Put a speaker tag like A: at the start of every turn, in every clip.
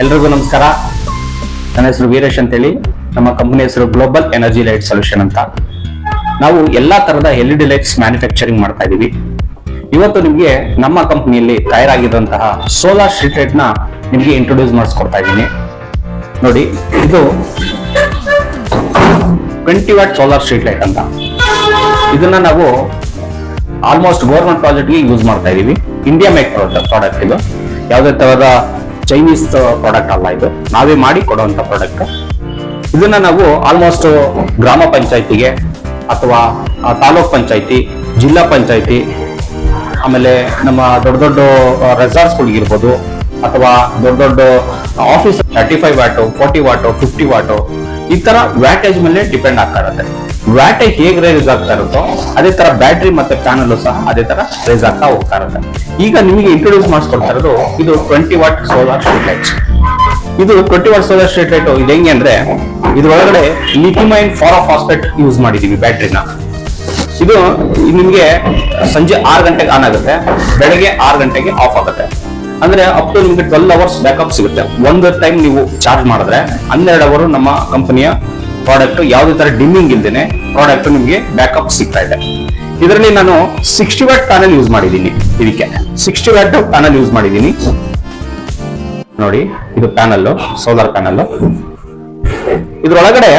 A: ಎಲ್ರಿಗೂ ನಮಸ್ಕಾರ. ನನ್ನ ಹೆಸರು ವೀರೇಶ್ ಅಂತೇಳಿ. ನಮ್ಮ ಕಂಪನಿ ಹೆಸರು ಗ್ಲೋಬಲ್ ಎನರ್ಜಿ ಲೈಟ್ ಸೊಲ್ಯೂಷನ್ ಅಂತ. ನಾವು ಎಲ್ಲಾ ತರದ LED ಲೈಟ್ಸ್ ಮ್ಯಾನುಫ್ಯಾಕ್ಚರಿಂಗ್ ಮಾಡ್ತಾ ಇದೀವಿ. ಇವತ್ತು ನಿಮ್ಗೆ ನಮ್ಮ ಕಂಪನಿಯಲ್ಲಿ ತಯಾರಾಗಿರುವಂತಹ ಸೋಲಾರ್ ಸ್ಟ್ರೀಟ್ ಲೈಟ್ ನ ನಿಮ್ಗೆ ಇಂಟ್ರೊಡ್ಯೂಸ್ ಮಾಡಿಸ್ಕೊಡ್ತಾ ಇದ್ದೀನಿ. ನೋಡಿ, ಇದು 20 ವಾಟ್ ಸೋಲಾರ್ ಸ್ಟ್ರೀಟ್ ಲೈಟ್ ಅಂತ. ಇದನ್ನ ನಾವು ಆಲ್ಮೋಸ್ಟ್ ಗವರ್ಮೆಂಟ್ ಪ್ರಾಜೆಕ್ಟ್ ಗೆ ಯೂಸ್ ಮಾಡ್ತಾ ಇದೀವಿ. ಇಂಡಿಯಾ ಮೇಕ್ ಪ್ರಾಡಕ್ಟ್ ಇದು. ಯಾವುದೇ ತರಹದ ಚೈನೀಸ್ ಪ್ರಾಡಕ್ಟ್ ಅಲ್ಲ, ಇದು ನಾವೇ ಮಾಡಿ ಕೊಡುವಂತ ಪ್ರಾಡಕ್ಟ್. ಇದನ್ನ ನಾವು ಆಲ್ಮೋಸ್ಟ್ ಗ್ರಾಮ ಪಂಚಾಯತಿಗೆ ಅಥವಾ ತಾಲೂಕ್ ಪಂಚಾಯತಿ, ಜಿಲ್ಲಾ ಪಂಚಾಯತಿ, ಆಮೇಲೆ ನಮ್ಮ ದೊಡ್ಡ ದೊಡ್ಡ ರೆಸಾರ್ಟ್ಸ್ ಗಳಿಗಿರ್ಬೋದು, ಅಥವಾ ದೊಡ್ಡ ದೊಡ್ಡ ಆಫೀಸ್ 35 ವಾಟ್, 40 ವಾಟ್, 50 ವಾಟ್, ಈ ತರ ವ್ಯಾಟೇಜ್ ಮೇಲೆ ಡಿಪೆಂಡ್ ಆಗ್ತಾ ಇರುತ್ತೆ. ವ್ಯಾಟೇಜ್ ಹೇಗೆ ರೈಸ್ ಆಗ್ತಾ ಇರುತ್ತೋ ಅದೇ ತರ ಬ್ಯಾಟ್ರಿ ಮತ್ತೆ ಪ್ಯಾನಲ್ ಸಹ ಅದೇ ತರ ರೈಸ್ ಆಗ್ತಾ ಹೋಗ್ತಾ ಇರುತ್ತೆ. ಈಗ ನಿಮಗೆ ಇಂಟ್ರೊಡ್ಯೂಸ್ ಮಾಡಿಸ್ಕೊಡ್ತಾ ಇರೋದು ಇದು 20 ವಾಟ್ ಸೋಲಾರ್ ಸ್ಟ್ರೀಟ್ ಲೈಟ್ಸ್. ಇದು 20 ವಾಟ್ ಸೋಲಾರ್ ಸ್ಟ್ರೀಟ್ ಲೈಟ್ ಇದು ಹೆಂಗೆ ಅಂದ್ರೆ, ಇದ್ರೊಳಗಡೆ ಲಿಥಿಯಂ ಫಾಸ್ಫೇಟ್ ಯೂಸ್ ಮಾಡಿದೀವಿ ಬ್ಯಾಟ್ರಿನ. ಇದು ನಿಮ್ಗೆ ಸಂಜೆ 6 ಗಂಟೆಗೆ ಆನ್ ಆಗುತ್ತೆ, ಬೆಳಗ್ಗೆ 6 ಗಂಟೆಗೆ ಆಫ್ ಆಗುತ್ತೆ. ಅಂದ್ರೆ ಅಪ್ ಟು ನಿಮ್ಗೆ 12 ಅವರ್ಸ್ ಬ್ಯಾಕಪ್ ಸಿಗುತ್ತೆ. ಒಂದು ಟೈಮ್ ನೀವು ಚಾರ್ಜ್ ಮಾಡಿದ್ರೆ 12 ಅವರ್ ನಮ್ಮ ಕಂಪನಿಯ ಪ್ರಾಡಕ್ಟ್ ಯಾವುದೇ ತರ ಡಿಮ್ಮಿಂಗ್ ಇಲ್ದೇನೆ ಪ್ರಾಡಕ್ಟ್ ನಿಮ್ಗೆ ಬ್ಯಾಕಪ್ ಸಿಗ್ತಾ ಇದೆ. ಇದರಲ್ಲಿ ನಾನು 60 ವಾಟ್ ಪ್ಯಾನಲ್ ಯೂಸ್ ಮಾಡಿದ್ದೀನಿ. ಇದಕ್ಕೆ 60 ವಾಟ್ ಪ್ಯಾನಲ್ ಯೂಸ್ ಮಾಡಿದ್ದೀನಿ. ನೋಡಿ, ಇದು ಪ್ಯಾನಲ್, ಸೋಲಾರ್ ಪ್ಯಾನಲ್. ಇದ್ರೊಳಗಡೆ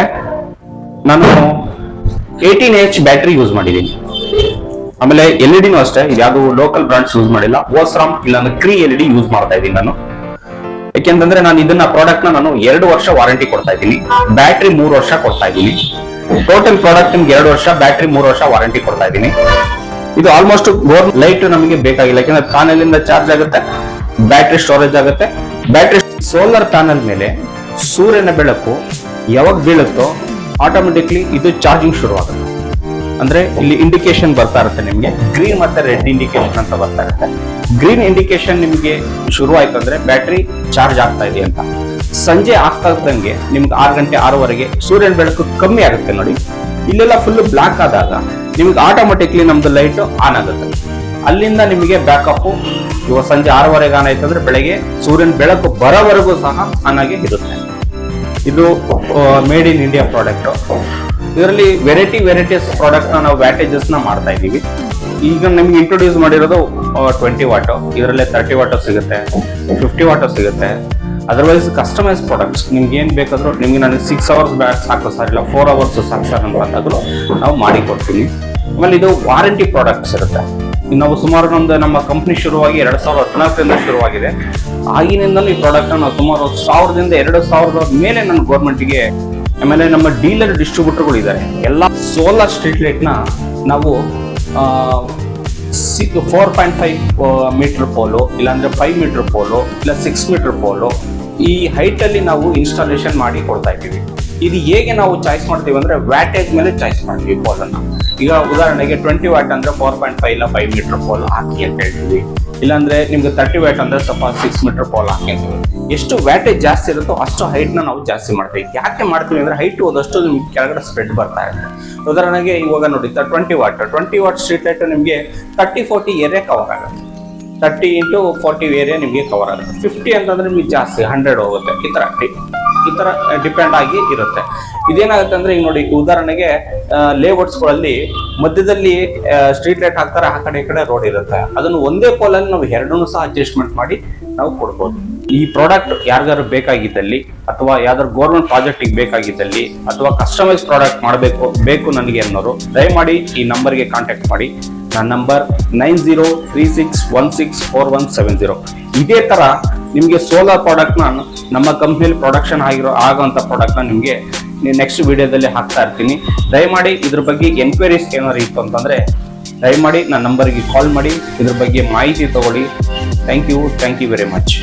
A: ನಾನು 18H ಬ್ಯಾಟ್ರಿ ಯೂಸ್ ಮಾಡಿದ್ದೀನಿ. ಆಮೇಲೆ LED ನೂ ಅಷ್ಟೇ, ಯಾವ್ದು ಲೋಕಲ್ ಬ್ರಾಂಡ್ಸ್ ಯೂಸ್ ಮಾಡಿಲ್ಲ. ಓಸ್ರಾಮ್ ಇಲ್ಲಾಂದ್ರೆ ಕ್ರೀ LED ಯೂಸ್ ಮಾಡ್ತಾ ಇದ್ದೀನಿ ನಾನು. ಯಾಕೆಂತಂದ್ರೆ ನಾನು ಇದನ್ನ ಪ್ರಾಡಕ್ಟ್ ನಾನು 2 ವರ್ಷ ವಾರಂಟಿ ಕೊಡ್ತಾ ಇದ್ದೀನಿ, ಬ್ಯಾಟ್ರಿ 3 ವರ್ಷ ಕೊಡ್ತಾ ಇದ್ದೀನಿ. ಟೋಟಲ್ ಪ್ರಾಡಕ್ಟ್ ನಿಮ್ಗೆ 2 ವರ್ಷ, ಬ್ಯಾಟ್ರಿ 3 ವರ್ಷ ವಾರಂಟಿ ಕೊಡ್ತಾ ಇದ್ದೀನಿ. ಇದು ಆಲ್ಮೋಸ್ಟ್ ಲೈಟ್ ನಮಗೆ ಬೇಕಾಗಿಲ್ಲ, ಯಾಕಂದ್ರೆ ಪ್ಯಾನಲ್ ಇಂದ ಚಾರ್ಜ್ ಆಗುತ್ತೆ, ಬ್ಯಾಟ್ರಿ ಸ್ಟೋರೇಜ್ ಆಗುತ್ತೆ. ಬ್ಯಾಟ್ರಿ ಸೋಲಾರ್ ಪ್ಯಾನಲ್ ಮೇಲೆ ಸೂರ್ಯನ ಬೆಳಕು ಯಾವಾಗ ಬೀಳುತ್ತೋ ಆಟೋಮೆಟಿಕ್ಲಿ ಇದು ಚಾರ್ಜಿಂಗ್ ಶುರು ಆಗುತ್ತೆ. ಅಂದ್ರೆ ಇಲ್ಲಿ ಇಂಡಿಕೇಶನ್ ಬರ್ತಾ ಇರುತ್ತೆ ನಿಮ್ಗೆ, ಗ್ರೀನ್ ಮತ್ತೆ ರೆಡ್ ಇಂಡಿಕೇಶನ್ ಅಂತ ಬರ್ತಾ ಇರುತ್ತೆ. ಗ್ರೀನ್ ಇಂಡಿಕೇಶನ್ ನಿಮ್ಗೆ ಶುರು ಆಯ್ತು ಅಂದ್ರೆ ಬ್ಯಾಟ್ರಿ ಚಾರ್ಜ್ ಆಗ್ತಾ ಇದೆ ಅಂತ. ಸಂಜೆ ಆಗ್ತಾ ಇದ್ದಂಗೆ ನಿಮ್ಗೆ 6 ಗಂಟೆ 6ವರೆಗೆ ಸೂರ್ಯನ ಬೆಳಕು ಕಮ್ಮಿ ಆಗುತ್ತೆ. ನೋಡಿ, ಇಲ್ಲೆಲ್ಲ ಫುಲ್ ಬ್ಲಾಕ್ ಆದಾಗ ನಿಮ್ಗೆ ಆಟೋಮೆಟಿಕ್ಲಿ ನಮ್ದು ಲೈಟ್ ಆನ್ ಆಗುತ್ತೆ. ಅಲ್ಲಿಂದ ನಿಮಗೆ ಬ್ಯಾಕಪ್ ಇವಾಗ ಸಂಜೆ 6ವರೆಗೆ ಆನ್ ಆಯ್ತು ಅಂದ್ರೆ ಬೆಳಗ್ಗೆ ಸೂರ್ಯನ ಬೆಳಕು ಬರೋವರೆಗೂ ಸಹ ಆನ್ ಆಗಿ ಇರುತ್ತೆ. ಇದು ಮೇಡ್ ಇನ್ ಇಂಡಿಯಾ ಪ್ರಾಡಕ್ಟ್. ಇದರಲ್ಲಿ ವೆರೈಟೀಸ್ ಪ್ರಾಡಕ್ಟ್ ನಾವು ವ್ಯಾಟೇಜಸ್ ನ ಮಾಡ್ತಾ ಇದ್ದೀವಿ. ಈಗ ನಿಮ್ಗೆ ಇಂಟ್ರೊಡ್ಯೂಸ್ ಮಾಡಿರೋದು 20 ವಾಟ್. ಇದರಲ್ಲಿ 30 ವಾಟ್ ಸಿಗುತ್ತೆ, 50 ವಾಟ್ ಸಿಗುತ್ತೆ. ಅದರ್ವೈಸ್ ಕಸ್ಟಮೈಸ್ ಪ್ರಾಡಕ್ಟ್ಸ್ ನಿಮ್ಗೆ ಏನ್ ಬೇಕಾದ್ರೂ, ನಿಮ್ಗೆ ನನಗೆ 6 ಅವರ್ಸ್ ಬ್ಯಾಕ್ ಸಾಕು ಸರ್, ಇಲ್ಲ 4 ಅವರ್ಸ್ ಸಾಕು ಸರ್ ಅಂತಂದಾದ್ರು ನಾವು ಮಾಡಿ ಕೊಡ್ತೀವಿ. ಆಮೇಲೆ ಇದು ವಾರಂಟಿ ಪ್ರಾಡಕ್ಟ್ಸ್ ಇರುತ್ತೆ. ನಾವು ಸುಮಾರು ನಮ್ಮ ಕಂಪ್ನಿ ಶುರುವಾಗಿ 2014ರಿಂದ ಶುರುವಾಗಿದೆ. ಆಗಿನಿಂದಲೂ ಈ ಪ್ರಾಡಕ್ಟ್ ನಾವು ಸುಮಾರು 1000ದಿಂದ 2000 ಮೇಲೆ ನನ್ನ ಗೌರ್ಮೆಂಟ್ಗೆ, ಆಮೇಲೆ ನಮ್ಮ ಡೀಲರ್ ಡಿಸ್ಟ್ರಿಬ್ಯೂಟರ್ಗಳು ಇದ್ದಾರೆ. ಎಲ್ಲ ಸೋಲಾರ್ ಸ್ಟ್ರೀಟ್ ಲೈಟ್ ನ ನಾವು 4.5 ಮೀಟರ್ ಪೋಲು, ಇಲ್ಲಾಂದ್ರೆ 5 ಮೀಟರ್ ಪೋಲು, ಇಲ್ಲ 6 ಮೀಟರ್ ಪೋಲು, ಈ ಹೈಟ್ ಅಲ್ಲಿ ನಾವು ಇನ್ಸ್ಟಾಲೇಷನ್ ಮಾಡಿ ಕೊಡ್ತಾ ಇದ್ದೀವಿ. ಇದು ಹೇಗೆ ನಾವು ಚಾಯ್ಸ್ ಮಾಡ್ತೀವಿ ಅಂದ್ರೆ ವ್ಯಾಟೇಜ್ ಮೇಲೆ ಚಾಯ್ಸ್ ಮಾಡ್ತೀವಿ ಪೋಲನ್ನ. ಈಗ ಉದಾಹರಣೆಗೆ 20 ವಾಟ್ ಅಂದ್ರೆ 4.5 ಇಲ್ಲ 5 ಮೀಟರ್ ಪೋಲ್ ಹಾಕಿ ಅಂತ ಹೇಳ್ತೀವಿ. ಇಲ್ಲಾಂದ್ರೆ ನಿಮ್ಗೆ 30 ವಾಟ್ ಅಂದ್ರೆ ಸ್ವಲ್ಪ 6 ಮೀಟರ್ ಪೋಲ್ ಹಾಕಿ ಅಂತೀವಿ. ಎಷ್ಟು ವ್ಯಾಟೇಜ್ ಜಾಸ್ತಿ ಇರುತ್ತೋ ಅಷ್ಟು ಹೈಟ್ ನ ನಾವು ಜಾಸ್ತಿ ಮಾಡ್ತೀವಿ. ಯಾಕೆ ಮಾಡ್ತೀವಿ ಅಂದ್ರೆ ಹೈಟ್ ಹೋದಷ್ಟು ನಿಮ್ಗೆ ಕೆಳಗಡೆ ಸ್ಪ್ರೆಡ್ ಬರ್ತಾ ಇರುತ್ತೆ. ಉದಾಹರಣೆಗೆ ಇವಾಗ ನೋಡಿ, 20 ವಾಟ್ ಸ್ಟ್ರೀಟ್ ಲೈಟ್ ನಿಮ್ಗೆ 30-40 ಏರಿಯಾ ಕವರ್ ಆಗುತ್ತೆ. 30 into 40 ಏರಿಯಾ ನಿಮ್ಗೆ ಕವರ್ ಆಗುತ್ತೆ. 50 ಅಂತಂದ್ರೆ ನಿಮ್ಗೆ ಜಾಸ್ತಿ 100 ಹೋಗುತ್ತೆ. ಈ ತರ ಡಿಪೆಂಡ್ ಆಗಿ ಇರುತ್ತೆ. ಇದೇನಾಗುತ್ತೆ ಅಂದ್ರೆ, ಈಗ ನೋಡಿ ಉದಾಹರಣೆಗೆ ಲೇಔಟ್ಸ್ ಗಳಲ್ಲಿ ಮಧ್ಯದಲ್ಲಿ ಸ್ಟ್ರೀಟ್ ಲೈಟ್ ಹಾಕ್ತಾರೆ, ಆ ಕಡೆ ಈ ಕಡೆ ರೋಡ್ ಇರುತ್ತೆ. ಅದನ್ನು ಒಂದೇ ಪೋಲಲ್ಲಿ ನಾವು ಎರಡನ್ನೂ ಸಹ ಅಡ್ಜಸ್ಟ್ಮೆಂಟ್ ಮಾಡಿ ನಾವು ಕೊಡ್ಬೋದು. ಈ ಪ್ರಾಡಕ್ಟ್ ಯಾರಿಗಾರು ಬೇಕಾಗಿದ್ದಲ್ಲಿ, ಅಥವಾ ಯಾವ್ದಾದ್ರು ಗೌರ್ಮೆಂಟ್ ಪ್ರಾಜೆಕ್ಟ್ ಬೇಕಾಗಿದ್ದಲ್ಲಿ, ಅಥವಾ ಕಸ್ಟಮೈಸ್ ಪ್ರಾಡಕ್ಟ್ ಬೇಕು ನನಗೆ ಅನ್ನೋರು ದಯಮಾಡಿ ಈ ನಂಬರ್ಗೆ ಕಾಂಟ್ಯಾಕ್ಟ್ ಮಾಡಿ. ನನ್ನ ನಂಬರ್ 9036164170. ಇದೇ ತರ ನಿಮ್ಗೆ ಸೋಲಾರ್ ಪ್ರಾಡಕ್ಟ್ ನ ನಮ್ಮ ಕಂಪ್ನಿಯಲ್ಲಿ ಪ್ರೊಡಕ್ಷನ್ ಆಗುವಂತ ಪ್ರಾಡಕ್ಟ್ ನ ನಿಮ್ಗೆ ನೆಕ್ಸ್ಟ್ ವಿಡಿಯೋದಲ್ಲಿ ಹಾಕ್ತಾ ಇರ್ತೀನಿ. ದಯಮಾಡಿ ಇದ್ರ ಬಗ್ಗೆ ಎನ್ಕ್ವೈರೀಸ್ ಏನಾದ್ರು ಇತ್ತು ಅಂತಂದ್ರೆ ದಯಮಾಡಿ ನನ್ನ ನಂಬರ್ಗೆ ಕಾಲ್ ಮಾಡಿ, ಇದ್ರ ಬಗ್ಗೆ ಮಾಹಿತಿ ತಗೊಳ್ಳಿ. Thank you very much.